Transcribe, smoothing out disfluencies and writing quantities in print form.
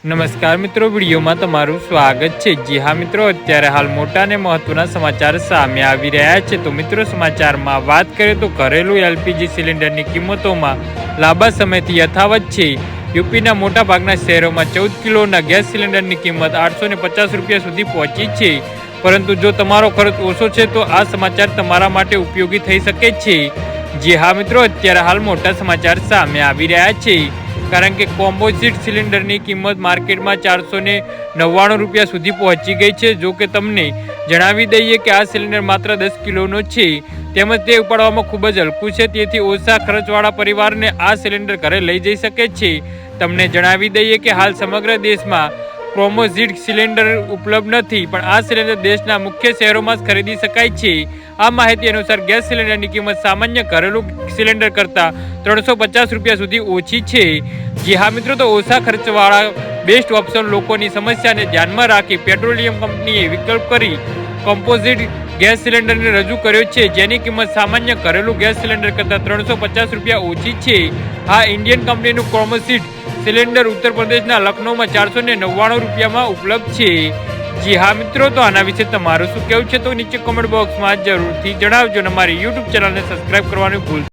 નમસ્કાર મિત્રો, વિડીયોમાં તમારું સ્વાગત છે। જી હા મિત્રો, અત્યારે હાલ મોટા અને મહત્વના સમાચાર સામે આવી રહ્યા છે। તો મિત્રો, સમાચારમાં વાત કરીએ તો ઘરેલું એલપીજી સિલિન્ડરની કિંમતોમાં લાંબા સમયથી યથાવત છે। યુપીના મોટા ભાગના શહેરોમાં 14 કિલોના ગેસ સિલિન્ડરની કિંમત 850 રૂપિયા સુધી પહોંચી છે। પરંતુ જો તમારો ખર્ચ ઓછો છે તો આ સમાચાર તમારા માટે ઉપયોગી થઈ શકે છે। જી હા મિત્રો, અત્યારે હાલ મોટા સમાચાર સામે આવી રહ્યા છે, કારણ કે કોમ્પોઝિટ સિલિન્ડરની કિંમત માર્કેટમાં 499 રૂપિયા સુધી પહોંચી ગઈ છે। જો કે તમને જણાવી દઈએ કે આ સિલિન્ડર માત્ર 10 કિલોનો છે, તેમજ તે ઉપાડવામાં ખૂબ જ હલકું છે, તેથી ઓછા ખર્ચવાળા પરિવારને આ સિલિન્ડર ઘરે લઈ જઈ શકે છે। તમને જણાવી દઈએ કે હાલ સમગ્ર દેશમાં કોમ્પોઝિટ સિલિન્ડર ઉપલબ્ધ નથી, પણ આ સિલિન્ડર દેશના મુખ્ય શહેરોમાં જ ખરીદી શકાય છે। આ માહિતી અનુસાર ગેસ સિલિન્ડરની કિંમત સામાન્ય ઘરેલું સિલિન્ડર કરતાં 350 રૂપિયા સુધી ઓછી છે। જી હા મિત્રો, તો ઓછા ખર્ચવાળા બેસ્ટ ઓપ્શન લોકોની સમસ્યાને ધ્યાનમાં રાખી પેટ્રોલિયમ કંપનીએ વિકલ્પ કરી કોમ્પોઝિટ ગેસ સિલિન્ડરને રજૂ કર્યો છે, જેની કિંમત સામાન્ય ઘરેલું ગેસ સિલિન્ડર કરતાં 350 રૂપિયા ઓછી છે। આ ઇન્ડિયન કંપનીનું કોમ્પોઝિટ સિલિન્ડર ઉત્તર પ્રદેશના લખનૌમાં 499 રૂપિયામાં ઉપલબ્ધ છે। જી હા મિત્રો, તો આના વિશે તમારું શું કહેવું છે તો નીચે કોમેન્ટ બોક્સમાં જરૂરથી જણાવજો અને અમારી યુટ્યુબ ચેનલને સબસ્ક્રાઈબ કરવાનું ભૂલતા